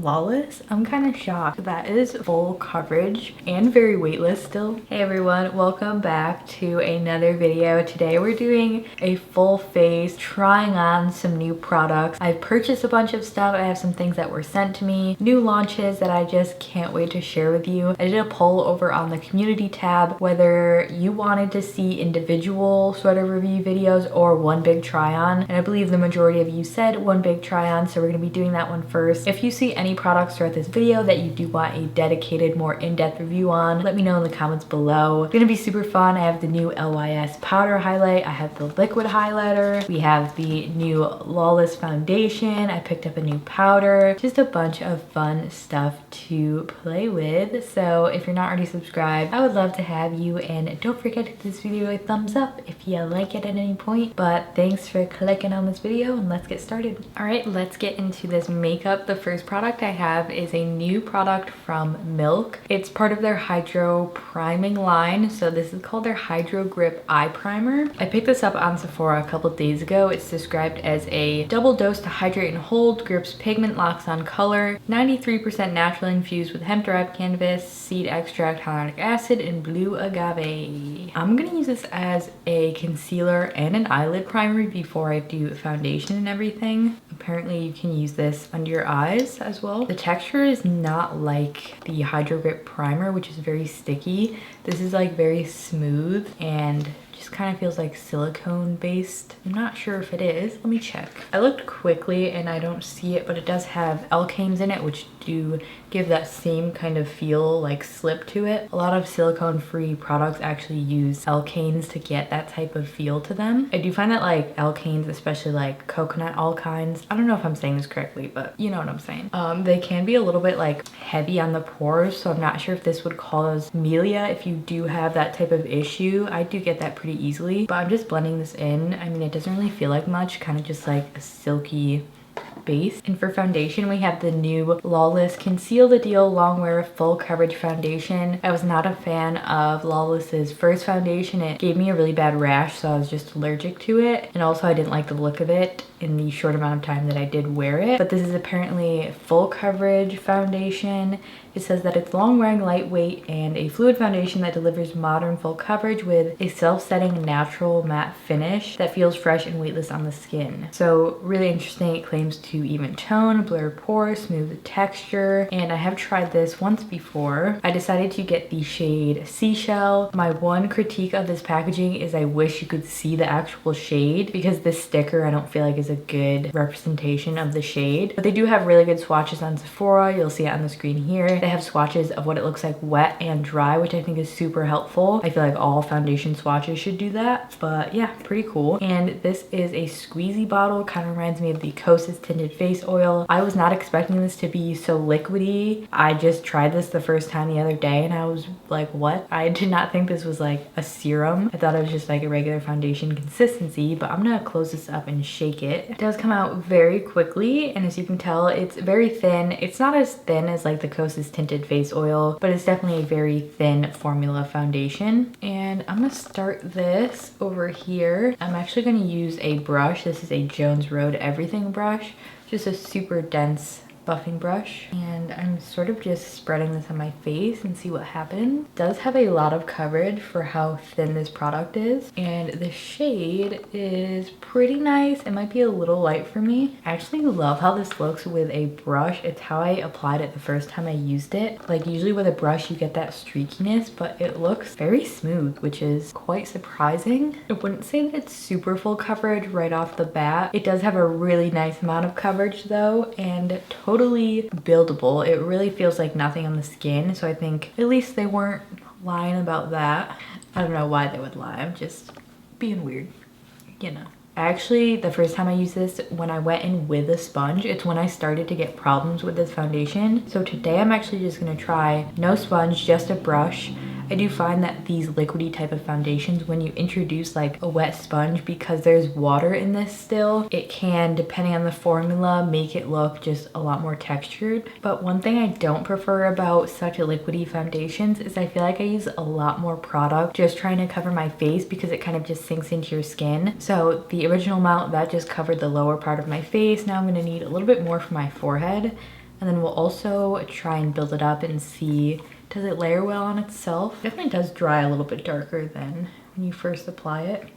Lawless. I'm kind of shocked. That is full coverage and very weightless still. Hey everyone, welcome back to another video. Today we're doing a full face trying on some new products. I've purchased a bunch of stuff. I have some things that were sent to me, new launches that I just can't wait to share with you. I did a poll over on the community tab whether you wanted to see individual sort of review videos or one big try on, and I believe the majority of you said one big try on, so we're going to be doing that one first. If you see any products throughout this video that you do want a dedicated, more in-depth review on, let me know in the comments below. It's gonna be super fun. I have the new LYS powder highlight, I have the liquid highlighter, we have the new Lawless Foundation, I picked up a new powder, just a bunch of fun stuff to play with. So if you're not already subscribed, I would love to have you, and don't forget to give this video a thumbs up if you like it at any point. But thanks for clicking on this video, and let's get started. All right, let's get into this makeup. The first product I have is a new product from Milk. It's part of their Hydro Priming line. So this is called their Hydro Grip Eye Primer. I picked this up on Sephora a couple days ago. It's described as a double dose to hydrate and hold, grips pigment, locks on color, 93% naturally infused with hemp-derived cannabis, seed extract, hyaluronic acid, and blue agave. I'm gonna use this as a concealer and an eyelid primer before I do foundation and everything. Apparently you can use this under your eyes as well. The texture is not like the Hydro Grip Primer, which is very sticky. This is like very smooth and just kind of feels like silicone based. I'm not sure if it is. Let me check. I looked quickly and I don't see it, but it does have alkanes in it, which do give that same kind of feel, like slip to it. A lot of silicone free products actually use alkanes to get that type of feel to them. I do find that like alkanes, especially like coconut alkynes, I don't know if I'm saying this correctly, but you know what I'm saying. They can be a little bit like heavy on the pores, so I'm not sure if this would cause melia if you do have that type of issue. I do get that pretty easily, but I'm just blending this in. I mean, it doesn't really feel like much, kind of just like a silky base. And for foundation, we have the new Lawless Conceal the Deal Long Wear Full Coverage Foundation. I was not a fan of Lawless's first foundation. It gave me a really bad rash, so I was just allergic to it, and also I didn't like the look of it in the short amount of time that I did wear it. But this is apparently full coverage foundation. It says that it's long wearing, lightweight, and a fluid foundation that delivers modern full coverage with a self-setting natural matte finish that feels fresh and weightless on the skin. So really interesting. It claims to even tone, blur pores, smooth texture, and I have tried this once before. I decided to get the shade Seashell. My one critique of this packaging is I wish you could see the actual shade, because this sticker I don't feel like is a good representation of the shade. But they do have really good swatches on Sephora. You'll see it on the screen here. They have swatches of what it looks like wet and dry, which I think is super helpful. I feel like all foundation swatches should do that, but yeah, pretty cool. And this is a squeezy bottle. Kind of reminds me of the Kosas Tinted Face Oil. I was not expecting this to be so liquidy. I just tried this the first time the other day and I was like, what? I did not think this was like a serum. I thought it was just like a regular foundation consistency, but I'm gonna close this up and shake it. It does come out very quickly, and as you can tell, it's very thin. It's not as thin as like the Kosas Tinted Face Oil, but it's definitely a very thin formula foundation. And I'm gonna start this over here. I'm actually gonna use a brush. This is a Jones Road Everything brush, just a super dense buffing brush, and I'm sort of just spreading this on my face and see what happens. It does have a lot of coverage for how thin this product is, and the shade is pretty nice. It might be a little light for me. I actually love how this looks with a brush. It's how I applied it the first time I used it. Like usually with a brush you get that streakiness, but it looks very smooth, which is quite surprising. I wouldn't say that it's super full coverage right off the bat. It does have a really nice amount of coverage though, and totally buildable. It really feels like nothing on the skin, so I think at least they weren't lying about that. I don't know why they would lie. I'm just being weird, you know. Actually, the first time I used this, when I went in with a sponge, it's when I started to get problems with this foundation. So today I'm actually just gonna try no sponge, just a brush. I do find that these liquidy type of foundations, when you introduce like a wet sponge, because there's water in this still, it can, depending on the formula, make it look just a lot more textured. But one thing I don't prefer about such a liquidy foundations is I feel like I use a lot more product just trying to cover my face, because it kind of just sinks into your skin. So the original amount that just covered the lower part of my face. Now I'm going to need a little bit more for my forehead. And then we'll also try and build it up and see, does it layer well on itself? It definitely does dry a little bit darker than when you first apply it.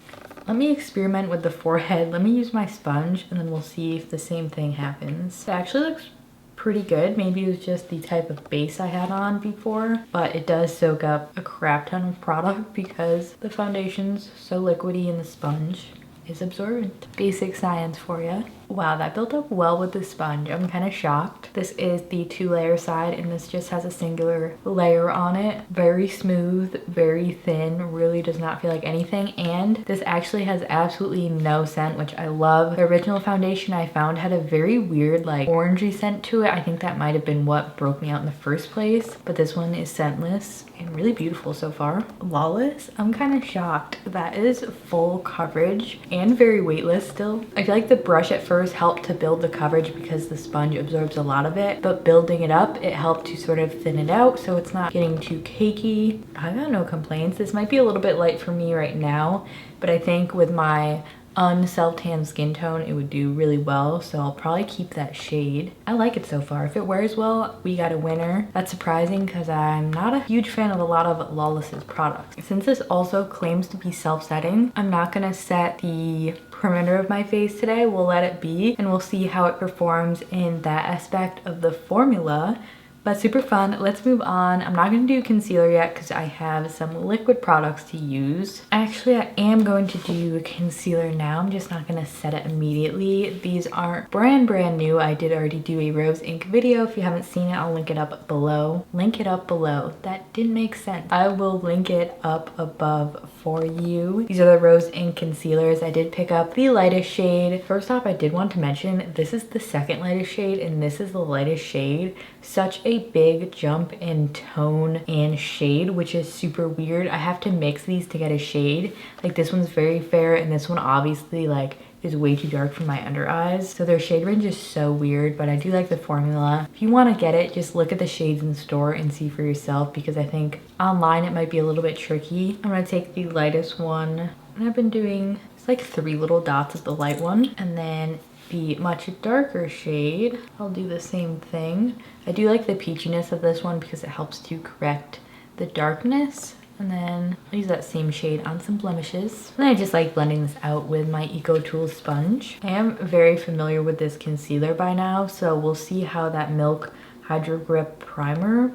Let me experiment with the forehead. Let me use my sponge and then we'll see if the same thing happens. It actually looks pretty good. Maybe it was just the type of base I had on before, but it does soak up a crap ton of product because the foundation's so liquidy and the sponge is absorbent. Basic science for you. Wow, that built up well with the sponge. I'm kind of shocked. This is the 2-layer side and this just has a singular layer on it. Very smooth, very thin, really does not feel like anything. And this actually has absolutely no scent, which I love. The original foundation I found had a very weird like orangey scent to it. I think that might have been what broke me out in the first place, but this one is scentless and really beautiful so far. Lawless, I'm kind of shocked. That is full coverage and very weightless still. I feel like the brush at first helped to build the coverage because the sponge absorbs a lot of it, but building it up, it helped to sort of thin it out so it's not getting too cakey. I got no complaints. This might be a little bit light for me right now, but I think with my un-self-tan skin tone it would do really well, so I'll probably keep that shade. I like it so far. If it wears well, we got a winner. That's surprising because I'm not a huge fan of a lot of Lawless's products. Since this also claims to be self-setting, I'm not gonna set the perimeter of my face today. We'll let it be and we'll see how it performs in that aspect of the formula. But super fun. Let's move on. I'm not going to do concealer yet because I have some liquid products to use. Actually, I am going to do concealer now. I'm just not going to set it immediately. These aren't brand new. I did already do a rose ink video. If you haven't seen it, I'll link it up below. Link it up below. That didn't make sense. I will link it up above for you. These are the rose ink concealers. I did pick up the lightest shade. First off, I did want to mention this is the second lightest shade and this is the lightest shade. Such a big jump in tone and shade, which is super weird. I have to mix these to get a shade. Like this one's very fair and this one obviously like is way too dark for my under eyes. So their shade range is so weird, but I do like the formula. If you want to get it, just look at the shades in the store and see for yourself because I think online it might be a little bit tricky. I'm gonna take the lightest one and I've been doing, it's like 3 little dots of the light one, and then the much darker shade, I'll do the same thing. I do like the peachiness of this one because it helps to correct the darkness. And then I'll use that same shade on some blemishes. And then I just like blending this out with my Eco Tools sponge. I am very familiar with this concealer by now, so we'll see how that Milk Hydro Grip Primer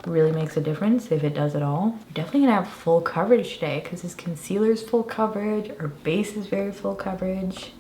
really makes a difference, if it does at all. We're definitely gonna have full coverage today because this concealer is full coverage, our base is very full coverage.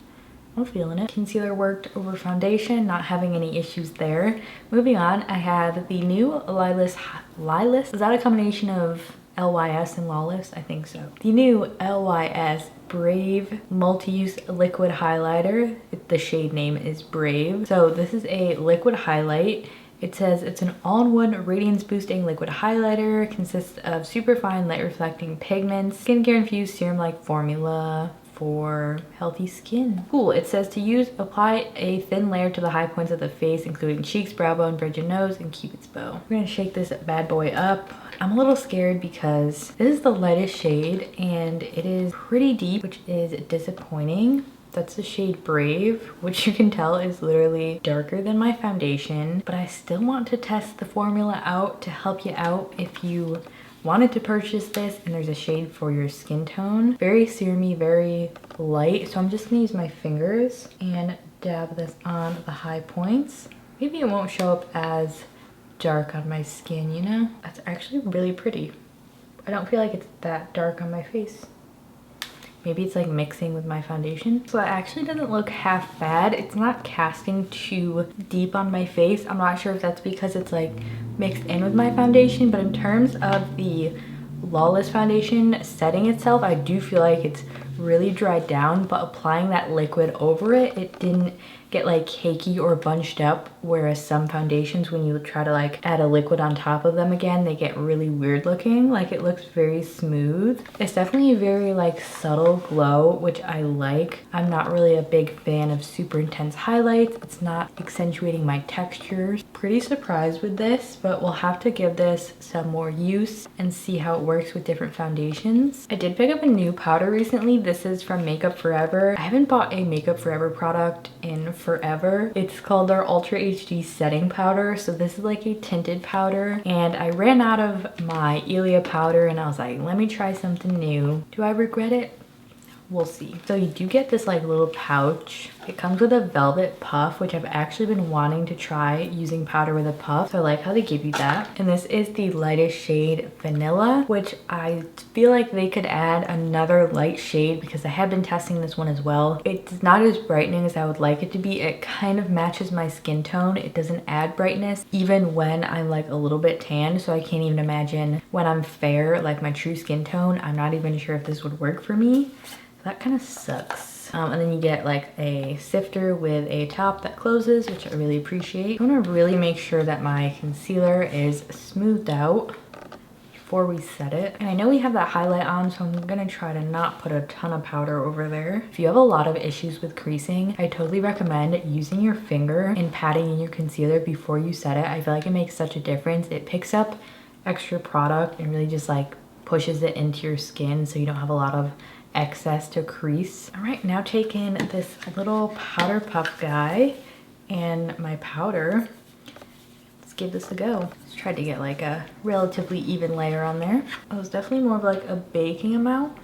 I'm feeling it. Concealer worked over foundation, not having any issues there. Moving on, I have the new LYS. Is that a combination of LYS and Lawless? I think so. The new LYS Brave Multi-Use Liquid Highlighter. The shade name is Brave. So this is a liquid highlight. It says it's an all-in-one radiance boosting liquid highlighter. Consists of superfine light reflecting pigments, skincare infused serum-like formula for healthy skin. Cool. It says to apply a thin layer to the high points of the face, including cheeks, brow bone, bridge of nose, and cupid's bow. We're gonna shake this bad boy up. I'm a little scared because this is the lightest shade and it is pretty deep, which is disappointing. That's the shade Brave, which you can tell is literally darker than my foundation, but I still want to test the formula out to help you out if you wanted to purchase this and there's a shade for your skin tone. Very serumy, very light. So I'm just gonna use my fingers and dab this on the high points. Maybe it won't show up as dark on my skin, you know? That's actually really pretty. I don't feel like it's that dark on my face. Maybe it's like mixing with my foundation. So it actually doesn't look half bad. It's not casting too deep on my face. I'm not sure if that's because it's like mixed in with my foundation, but in terms of the Lawless foundation setting itself, I do feel like it's really dried down, but applying that liquid over it, it didn't get like cakey or bunched up, whereas some foundations, when you try to like add a liquid on top of them again, they get really weird looking. Like it looks very smooth. It's definitely a very like subtle glow, which I like. I'm not really a big fan of super intense highlights. It's not accentuating my textures. Pretty surprised with this, but we'll have to give this some more use and see how it works with different foundations. I did pick up a new powder recently. This is from Makeup Forever. I haven't bought a Makeup Forever product in forever. It's called their Ultra HD setting powder. So this is like a tinted powder, and I ran out of my Ilia powder and I was like, let me try something new. Do I regret it? We'll see. So you do get this like little pouch. It comes with a velvet puff, which I've actually been wanting to try using powder with a puff. So I like how they give you that. And this is the lightest shade Vanilla, which I feel like they could add another light shade because I have been testing this one as well. It's not as brightening as I would like it to be. It kind of matches my skin tone. It doesn't add brightness even when I'm like a little bit tan. So I can't even imagine when I'm fair, like my true skin tone. I'm not even sure if this would work for me. That kind of sucks. And then you get like a sifter with a top that closes, which I really appreciate. I want to really make sure that my concealer is smoothed out before we set it. And I know we have that highlight on, so I'm gonna try to not put a ton of powder over there. If you have a lot of issues with creasing, I totally recommend using your finger and patting in your concealer before you set it. I feel like it makes such a difference. It picks up extra product and really just like pushes it into your skin so you don't have a lot of excess to crease. All right, now take in this little powder puff guy and my powder. Let's give this a go. Let's try to get like a relatively even layer on there. It was definitely more of like a baking amount,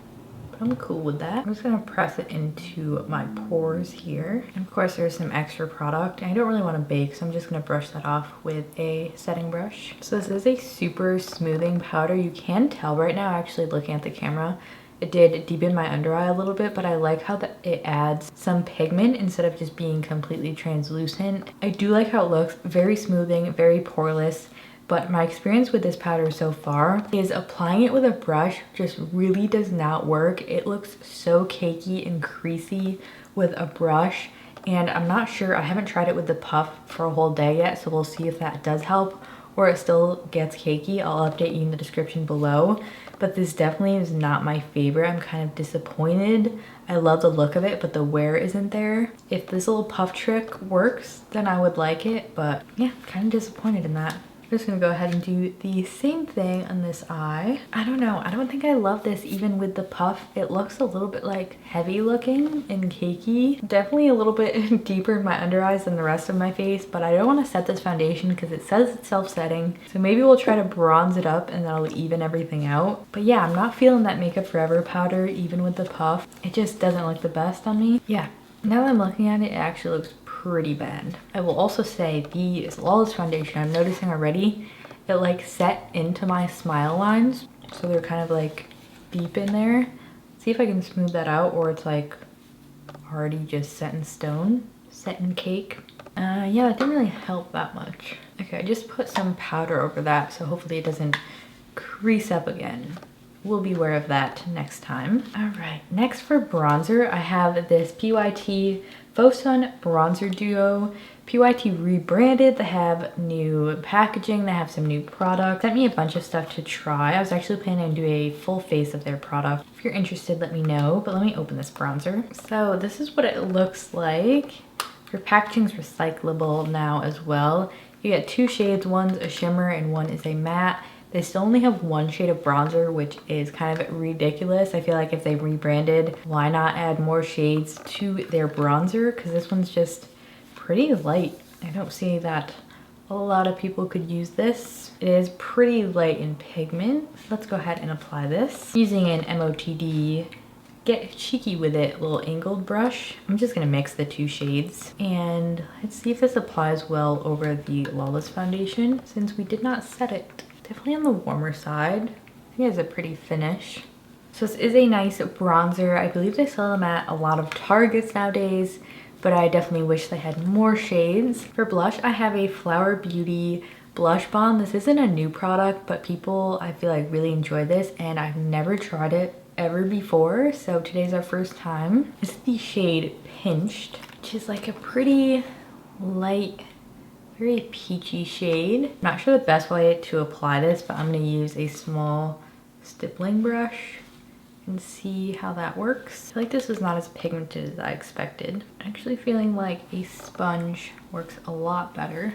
but I'm cool with that. I'm just gonna press it into my pores here. And of course there's some extra product. I don't really want to bake, so I'm just gonna brush that off with a setting brush. So this is a super smoothing powder. You can tell right now, actually looking at the camera, it did deepen my under eye a little bit, but I like how it adds some pigment instead of just being completely translucent. I do like how it looks. Very smoothing, very poreless. But my experience with this powder so far is applying it with a brush just really does not work. It looks so cakey and creasy with a brush. And I'm not sure, I haven't tried it with the puff for a whole day yet, so we'll see if that does help or it still gets cakey. I'll update you in the description below. But this definitely is not my favorite. I'm kind of disappointed. I love the look of it, but the wear isn't there. If this little puff trick works, then I would like it, but yeah, kind of disappointed in that. I'm just gonna go ahead and do the same thing on this eye. I don't know, I don't think I love this even with the puff. It looks a little bit like heavy looking and cakey. Definitely a little bit deeper in my under eyes than the rest of my face, but I don't want to set this foundation because it says it's self-setting. So maybe we'll try to bronze it up and that'll even everything out. But yeah, I'm not feeling that Makeup Forever powder even with the puff. It just doesn't look the best on me. Yeah, now that I'm looking at it, it actually looks pretty bad. I will also say the Lawless Foundation, I'm noticing already, it like set into my smile lines. So they're kind of like deep in there. See if I can smooth that out or it's like already just set in stone, set in cake. Yeah, that didn't really help that much. Okay, I just put some powder over that so hopefully it doesn't crease up again. We'll be aware of that next time. All right, next for bronzer, I have this PYT Faux Sun Bronzer Duo. PYT rebranded, they have new packaging, they have some new product. Sent me a bunch of stuff to try. I was actually planning on doing a full face of their product. If you're interested, let me know, but let me open this bronzer. So this is what it looks like. Your packaging's recyclable now as well. You get two shades, one's a shimmer and one is a matte. They still only have one shade of bronzer, which is kind of ridiculous. I feel like if they rebranded, why not add more shades to their bronzer? Because this one's just pretty light. I don't see that a lot of people could use this. It is pretty light in pigment. Let's go ahead and apply this. Using an MOTD Get Cheeky With It little angled brush. I'm just gonna mix the two shades and let's see if this applies well over the Lawless Foundation since we did not set it. Definitely on the warmer side. I think it has a pretty finish. So this is a nice bronzer. I believe they sell them at a lot of Targets nowadays, but I definitely wish they had more shades. For blush, I have a Flower Beauty blush bomb. This isn't a new product, but people I feel like really enjoy this and I've never tried it ever before, so today's our first time. This is the shade Pinched, which is like a pretty light, very peachy shade. Not sure the best way to apply this, but I'm gonna use a small stippling brush and see how that works. I feel like this is not as pigmented as I expected. Actually feeling like a sponge works a lot better.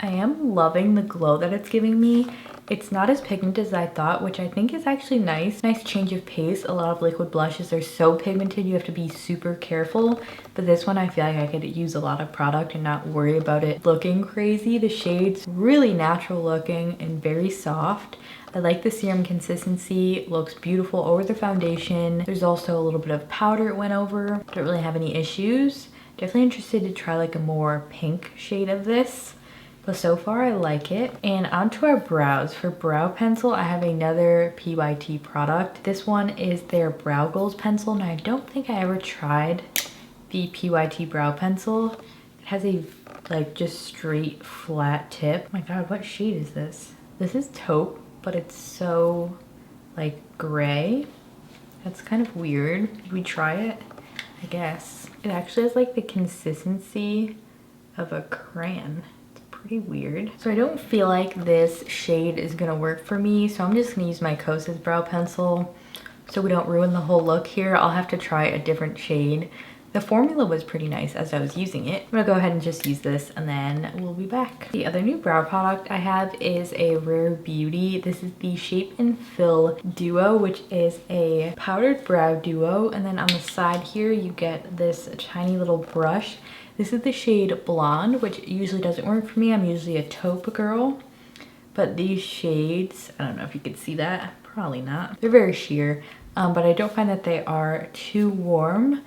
I am loving the glow that it's giving me. It's not as pigmented as I thought, which I think is actually nice. Nice change of pace. A lot of liquid blushes are so pigmented, you have to be super careful. But this one, I feel like I could use a lot of product and not worry about it looking crazy. The shade's really natural looking and very soft. I like the serum consistency. It looks beautiful over the foundation. There's also a little bit of powder it went over. Don't really have any issues. Definitely interested to try like a more pink shade of this, but so far I like it. And onto our brows. For brow pencil, I have another PYT product. This one is their Brow Goals pencil, and I don't think I ever tried the PYT brow pencil. It has a like just straight flat tip. Oh my god, what shade is this? This is taupe, but it's so like gray. That's kind of weird. Did we try it? I guess. It actually has like the consistency of a crayon. It's pretty weird. So I don't feel like this shade is gonna work for me, so I'm just gonna use my Kosas brow pencil so we don't ruin the whole look here. I'll have to try a different shade. The formula was pretty nice as I was using it. I'm gonna go ahead and just use this and then we'll be back. The other new brow product I have is a Rare Beauty. This is the Shape and Fill Duo, which is a powdered brow duo. And then on the side here, you get this tiny little brush. This is the shade Blonde, which usually doesn't work for me. I'm usually a taupe girl. But these shades, I don't know if you could see that. Probably not. They're very sheer, but I don't find that they are too warm.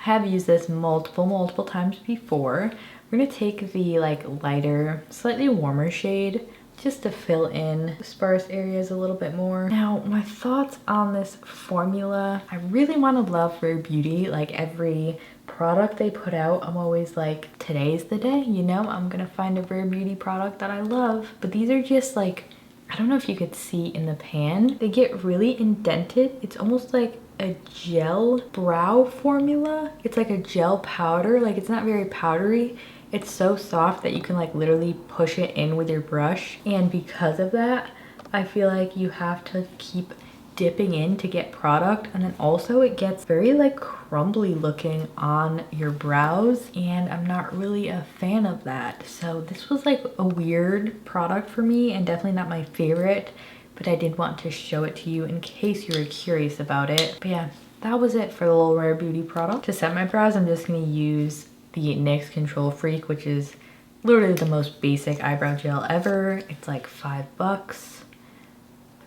I have used this multiple times before. We're gonna take the like lighter, slightly warmer shade just to fill in the sparse areas a little bit more. Now, my thoughts on this formula, I really want to love Rare Beauty. Like every product they put out, I'm always like, today's the day, you know, I'm gonna find a Rare Beauty product that I love. But these are just like, I don't know if you could see in the pan, they get really indented. It's almost like a gel brow formula. It's like a gel powder, like it's not very powdery. It's so soft that you can like literally push it in with your brush. And because of that, I feel like you have to keep dipping in to get product. And then also it gets very like crumbly looking on your brows, and I'm not really a fan of that. So this was like a weird product for me and definitely not my favorite, but I did want to show it to you in case you were curious about it. But yeah, that was it for the little Rare Beauty product. To set my brows, I'm just gonna use the NYX Control Freak, which is literally the most basic eyebrow gel ever. It's like $5.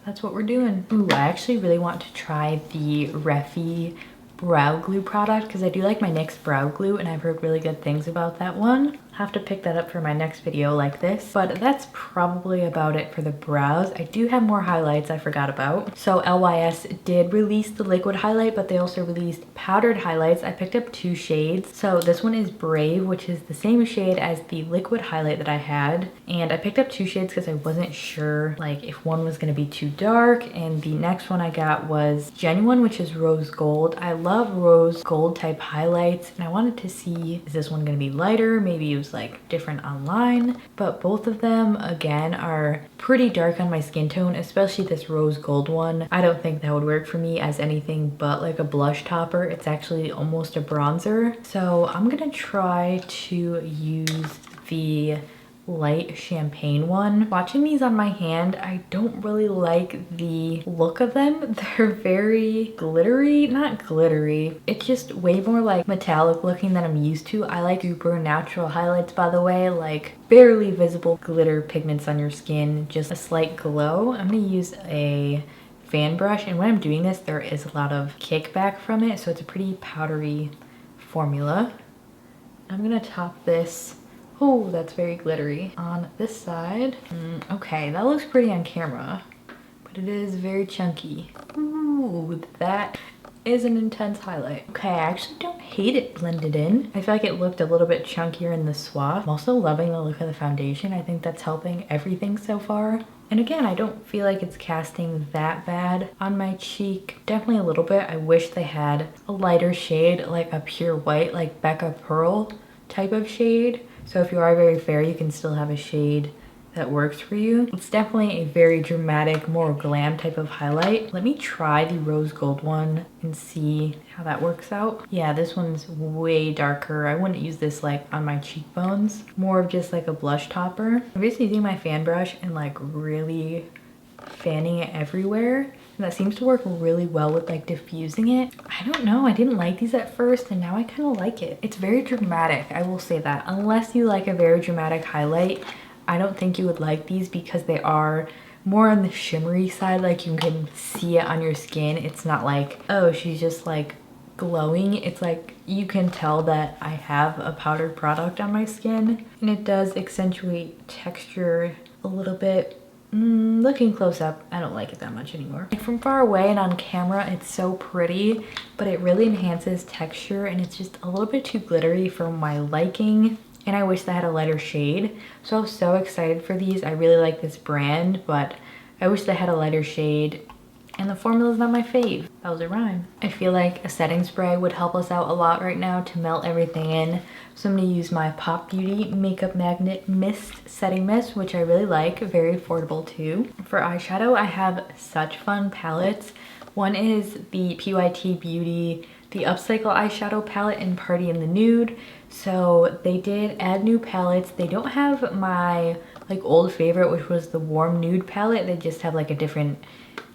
That's what we're doing. Ooh, I actually really want to try the Refi brow glue product because I do like my NYX brow glue and I've heard really good things about that one. Have to pick that up for my next video like this, but that's probably about it for the brows. I do have more highlights I forgot about. So LYS did release the liquid highlight, but they also released powdered highlights. I picked up 2 shades. So this one is Brave, which is the same shade as the liquid highlight that I had. And I picked up 2 shades because I wasn't sure like if one was gonna be too dark. And the next one I got was Genuine, which is Rose Gold. I love rose gold type highlights and I wanted to see, is this one gonna be lighter? Maybe it was like different online, but both of them again are pretty dark on my skin tone, especially this rose gold one. I don't think that would work for me as anything but like a blush topper. It's actually almost a bronzer. So I'm gonna try to use the light champagne one. Watching these on my hand, I don't really like the look of them. They're very glittery, not glittery. It's just way more like metallic looking than I'm used to. I like super natural highlights, by the way, like barely visible glitter pigments on your skin, just a slight glow. I'm gonna use a fan brush, and when I'm doing this, there is a lot of kickback from it, so it's a pretty powdery formula. I'm gonna top this. Oh, that's very glittery on this side. Okay, that looks pretty on camera, but it is very chunky. Ooh, that is an intense highlight. Okay, I actually don't hate it blended in. I feel like it looked a little bit chunkier in the swatch. I'm also loving the look of the foundation. I think that's helping everything so far. And again, I don't feel like it's casting that bad on my cheek. Definitely a little bit. I wish they had a lighter shade, like a pure white, like Becca Pearl type of shade. So if you are very fair, you can still have a shade that works for you. It's definitely a very dramatic, more glam type of highlight. Let me try the rose gold one and see how that works out. Yeah, this one's way darker. I wouldn't use this like on my cheekbones. More of just like a blush topper. I'm just using my fan brush and like really fanning it everywhere. And that seems to work really well with like diffusing it. I don't know, I didn't like these at first and now I kind of like it. It's very dramatic, I will say that. Unless you like a very dramatic highlight, I don't think you would like these because they are more on the shimmery side. Like you can see it on your skin. It's not like, oh, she's just like glowing. It's like you can tell that I have a powdered product on my skin, and it does accentuate texture a little bit. Looking close up, I don't like it that much anymore. Like from far away and on camera, it's so pretty, but it really enhances texture and it's just a little bit too glittery for my liking. And I wish they had a lighter shade. So I was so excited for these. I really like this brand, but I wish they had a lighter shade. And the formula's not my fave. That was a rhyme. I feel like a setting spray would help us out a lot right now to melt everything in. So I'm gonna use my Pop Beauty Makeup Magnet Mist Setting Mist, which I really like, very affordable too. For eyeshadow, I have such fun palettes. One is the PYT Beauty, the Upcycle eyeshadow palette in Party in the Nude. So they did add new palettes. They don't have my like old favorite, which was the Warm Nude palette. They just have like a different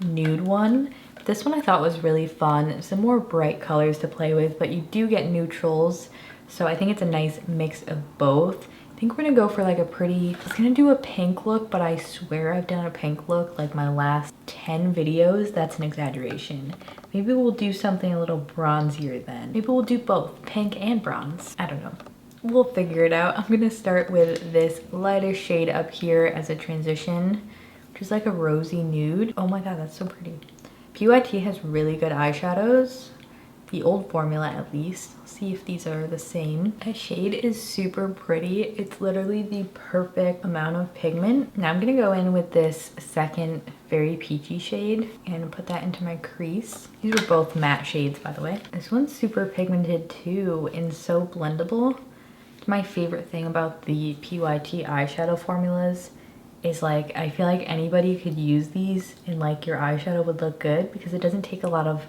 nude one. This one I thought was really fun. Some more bright colors to play with, but you do get neutrals. So I think it's a nice mix of both. I think we're gonna go for like a pretty, I was gonna do a pink look, but I swear I've done a pink look like my last 10 videos. That's an exaggeration. Maybe we'll do something a little bronzier then. Maybe we'll do both, pink and bronze. I don't know. We'll figure it out. I'm gonna start with this lighter shade up here as a transition, which is like a rosy nude. Oh my god, that's so pretty. PYT has really good eyeshadows. The old formula at least. Let's see if these are the same. That shade is super pretty. It's literally the perfect amount of pigment. Now I'm gonna go in with this second very peachy shade and put that into my crease. These are both matte shades, by the way. This one's super pigmented too and so blendable. My favorite thing about the PYT eyeshadow formulas is like, I feel like anybody could use these and like your eyeshadow would look good because it doesn't take a lot of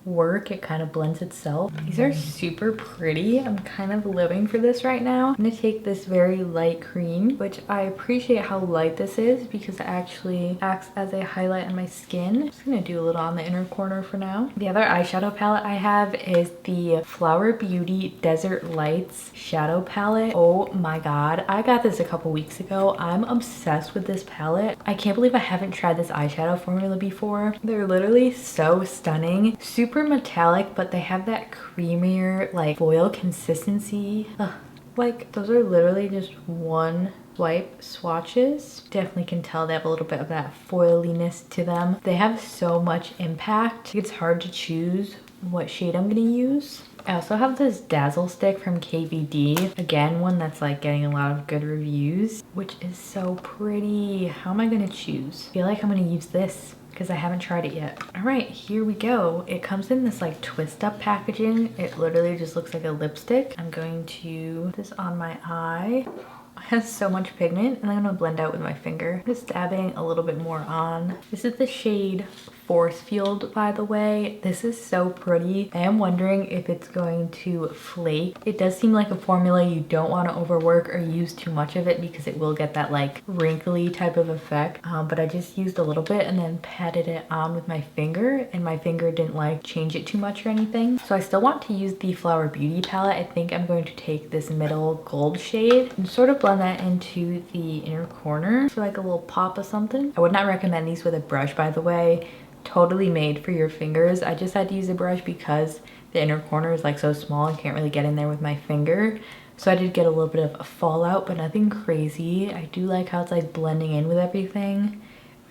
work. It kind of blends itself. These are super pretty. I'm kind of living for this right now. I'm gonna take this very light cream, which I appreciate how light this is because it actually acts as a highlight on my skin. I'm just gonna do a little on the inner corner for now. The other eyeshadow palette I have is the Flower Beauty Desert Lights shadow palette. Oh my god, I got this a couple weeks ago. I'm obsessed with this palette. I can't believe I haven't tried this eyeshadow formula before. They're literally so stunning. Super metallic, but they have that creamier like foil consistency. Ugh. Like those are literally just one swipe swatches. Definitely can tell they have a little bit of that foiliness to them. They have so much impact. It's hard to choose what shade I'm gonna use. I also have this Dazzle stick from KVD. Again, one that's like getting a lot of good reviews, which is so pretty. How am I gonna choose? I feel like I'm gonna use this because I haven't tried it yet. All right, here we go. It comes in this like twist up packaging. It literally just looks like a lipstick. I'm going to put this on my eye. It has so much pigment and I'm gonna blend out with my finger. Just dabbing a little bit more on. This is the shade Force Field, by the way. This is so pretty. I am wondering if it's going to flake. It does seem like a formula you don't want to overwork or use too much of it because it will get that like wrinkly type of effect. But I just used a little bit and then patted it on with my finger, and my finger didn't like change it too much or anything. So I still want to use the Flower Beauty palette. I think I'm going to take this middle gold shade and sort of blend that into the inner corner for like a little pop of something. I would not recommend these with a brush, by the way. Totally made for your fingers. I just had to use a brush because the inner corner is like so small and can't really get in there with my finger. So I did get a little bit of a fallout, but nothing crazy. I do like how it's like blending in with everything.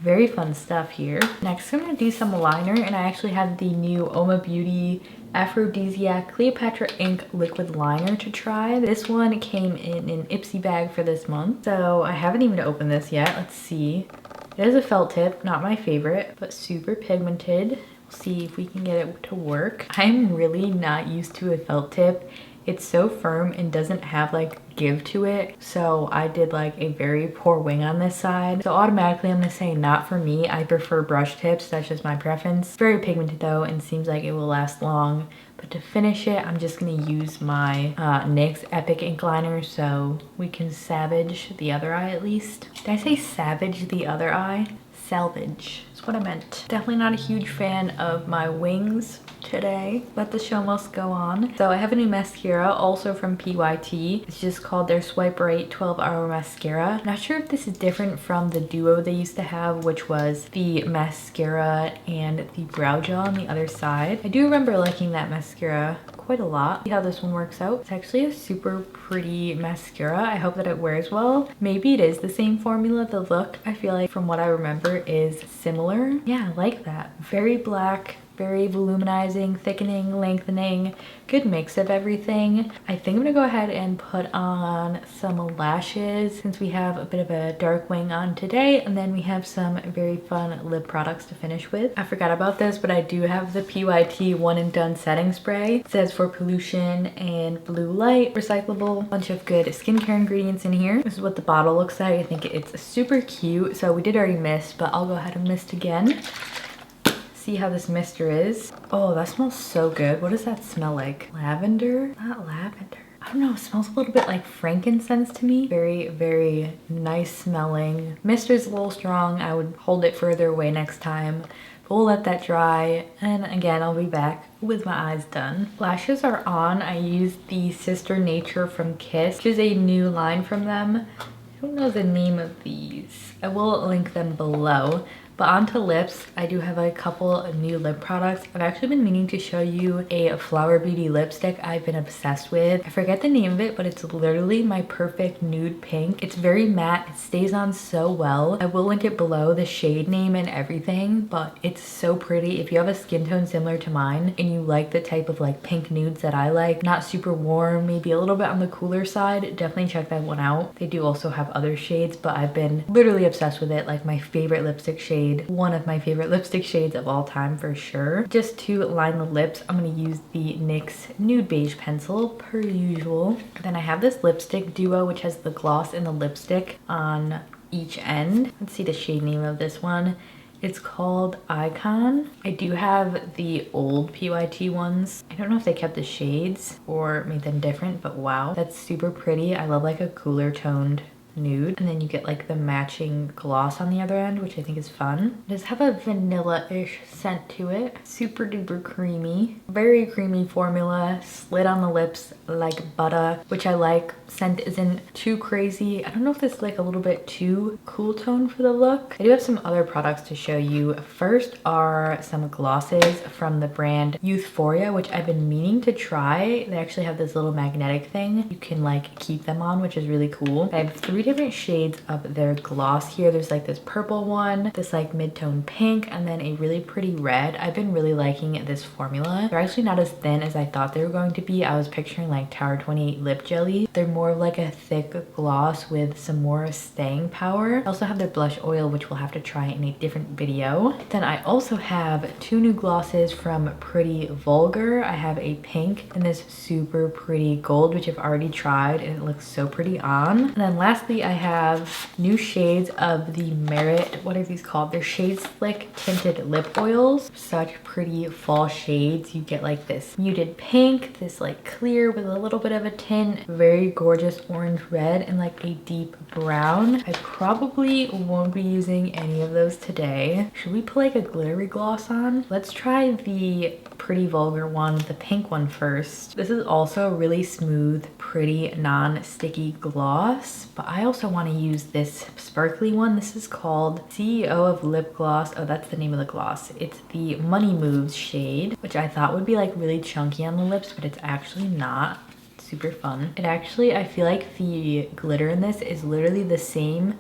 Very fun stuff here. Next, I'm gonna do some liner, and I actually have the new Oma Beauty Aphrodisiac Cleopatra Ink Liquid Liner to try. This one came in an Ipsy bag for this month, so I haven't even opened this yet. Let's see. It is a felt tip, not my favorite, but super pigmented. We'll see if we can get it to work. I'm really not used to a felt tip. It's so firm and doesn't have like give to it. So I did like a very poor wing on this side. So automatically I'm gonna say not for me. I prefer brush tips, that's just my preference. Very pigmented though and seems like it will last long. But to finish it, I'm just gonna use my NYX Epic Ink Liner so we can savage the other eye at least. Did I say savage the other eye? salvage. That's what I meant. Definitely not a huge fan of my wings today, but the show must go on. So I have a new mascara also from PYT. It's just called their Swipe Right 12-Hour Mascara. Not sure if this is different from the duo they used to have, which was the mascara and the brow gel on the other side. I do remember liking that mascara quite a lot. See how this one works out. It's actually a super pretty mascara. I hope that it wears well. Maybe it is the same formula. The look, I feel like from what I remember, is similar. Yeah, I like that. Very black, very voluminizing, thickening, lengthening, good mix of everything. I think I'm gonna go ahead and put on some lashes since we have a bit of a dark wing on today, and then we have some very fun lip products to finish with. I forgot about this, but I do have the PYT One and Done setting spray. It says for pollution and blue light, recyclable, bunch of good skincare ingredients in here. This is what the bottle looks like. I think it's super cute. So we did already mist, but I'll go ahead and mist again. See how this mister is. Oh, that smells so good. What does that smell like? Lavender? Not lavender. I don't know, it smells a little bit like frankincense to me. Very, very nice smelling. Mister's a little strong. I would hold it further away next time. But we'll let that dry. And again, I'll be back with my eyes done. Lashes are on. I used the Sister Nature from Kiss, which is a new line from them. I don't know the name of these. I will link them below. But onto lips, I do have a couple of new lip products. I've actually been meaning to show you a Flower Beauty lipstick I've been obsessed with. I forget the name of it, but it's literally my perfect nude pink. It's very matte, it stays on so well. I will link it below, the shade name and everything, but it's so pretty. If you have a skin tone similar to mine and you like the type of like pink nudes that I like, not super warm, maybe a little bit on the cooler side, definitely check that one out. They do also have other shades, but I've been literally obsessed with it. Like my favorite lipstick shade, one of my favorite lipstick shades of all time for sure. Just to line the lips, I'm going to use the NYX Nude Beige pencil per usual. Then I have this lipstick duo which has the gloss and the lipstick on each end. Let's see the shade name of this one. It's called Icon. I do have the old PYT ones. I don't know if they kept the shades or made them different, but wow, that's super pretty. I love like a cooler toned nude, and then you get like the matching gloss on the other end, which I think is fun. It does have a vanilla-ish scent to it. Super duper creamy. Very creamy formula. Slid on the lips like butter, which I like. Scent isn't too crazy. I don't know if this is like a little bit too cool tone for the look. I do have some other products to show you. First are some glosses from the brand Youthforia, which I've been meaning to try. They actually have this little magnetic thing you can like keep them on, which is really cool. I have 3 different shades of their gloss here. There's like this purple one, this like mid-tone pink, and then a really pretty red. I've been really liking this formula. They're actually not as thin as I thought they were going to be. I was picturing like Tower 28 lip jelly. They're more of like a thick gloss with some more staying power. I also have their blush oil, which we'll have to try in a different video. Then I also have 2 new glosses from Pretty Vulgar. I have a pink and this super pretty gold, which I've already tried and it looks so pretty on. And then lastly, I have new shades of the Merit, what are these called? They're Shade Slick Tinted Lip Oils. Such pretty fall shades. You get like this muted pink, this like clear with a little bit of a tint, very gorgeous orange red, and like a deep brown. I probably won't be using any of those today. Should we put like a glittery gloss on? Let's try the Pretty Vulgar one, the pink one first. This is also a really smooth, pretty, non-sticky gloss, but I also want to use this sparkly one. This is called CEO of Lip Gloss. Oh, that's the name of the gloss. It's the Money Moves shade, which I thought would be like really chunky on the lips, but it's actually not. Super fun. It actually, I feel like the glitter in this is literally the same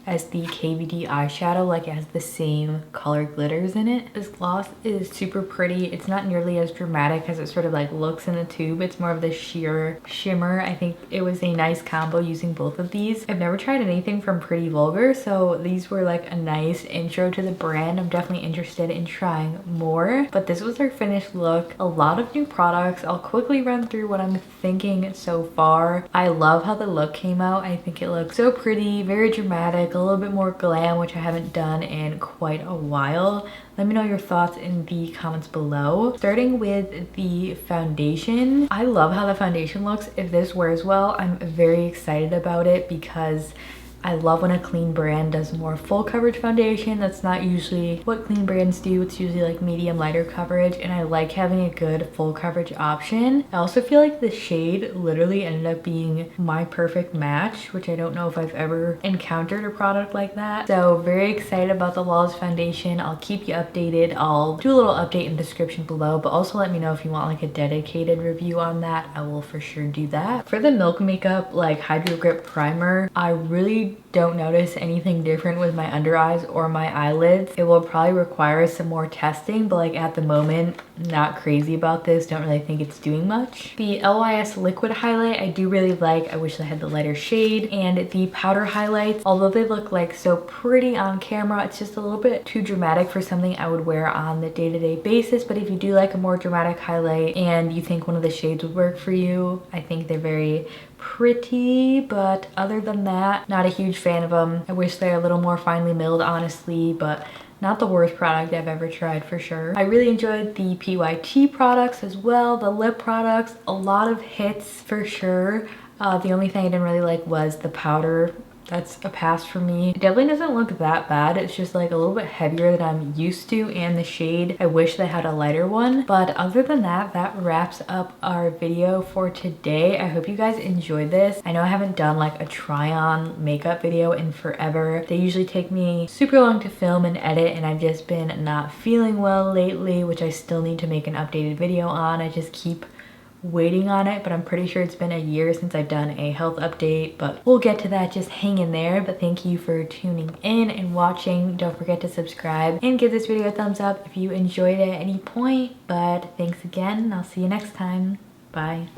as the KVD eyeshadow, like it has the same color glitters in it. This gloss is super pretty. It's not nearly as dramatic as it sort of like looks in the tube. It's more of the sheer shimmer. I think it was a nice combo using both of these. I've never tried anything from Pretty Vulgar, so these were like a nice intro to the brand. I'm definitely interested in trying more, but this was our finished look. A lot of new products. I'll quickly run through what I'm thinking so far. I love how the look came out. I think it looks so pretty, very dramatic, a little bit more glam, which I haven't done in quite a while. Let me know your thoughts in the comments below. Starting with the foundation, I love how the foundation looks. If this wears well, I'm very excited about it because I love when a clean brand does more full coverage foundation. That's not usually what clean brands do. It's usually like medium lighter coverage, and I like having a good full coverage option. I also feel like the shade literally ended up being my perfect match, which I don't know if I've ever encountered a product like that. So very excited about the Lawless Foundation. I'll keep you updated. I'll do a little update in the description below, but also let me know if you want like a dedicated review on that. I will for sure do that. For the Milk Makeup like Hydro Grip Primer, I really don't notice anything different with my under eyes or my eyelids. It will probably require some more testing, but like at the moment, not crazy about this. Don't really think it's doing much. The LYS liquid highlight I do really like. I wish I had the lighter shade. And the powder highlights, although they look like so pretty on camera, it's just a little bit too dramatic for something I would wear on the day-to-day basis. But if you do like a more dramatic highlight and you think one of the shades would work for you, I think they're very pretty. But other than that, not a huge fan of them. I wish they're a little more finely milled, honestly, but not the worst product I've ever tried for sure. I really enjoyed the PYT products as well, the lip products, a lot of hits for sure. The only thing I didn't really like was the powder. That's a pass for me. It definitely doesn't look that bad. It's just like a little bit heavier than I'm used to, and the shade, I wish they had a lighter one. But other than that, that wraps up our video for today. I hope you guys enjoyed this. I know I haven't done like a try on makeup video in forever. They usually take me super long to film and edit, and I've just been not feeling well lately, which I still need to make an updated video on. I just keep waiting on it, but I'm pretty sure it's been a year since I've done a health update, but we'll get to that. Just hang in there. But thank you for tuning in and watching. Don't forget to subscribe and give this video a thumbs up if you enjoyed it at any point. But thanks again, and I'll see you next time. Bye.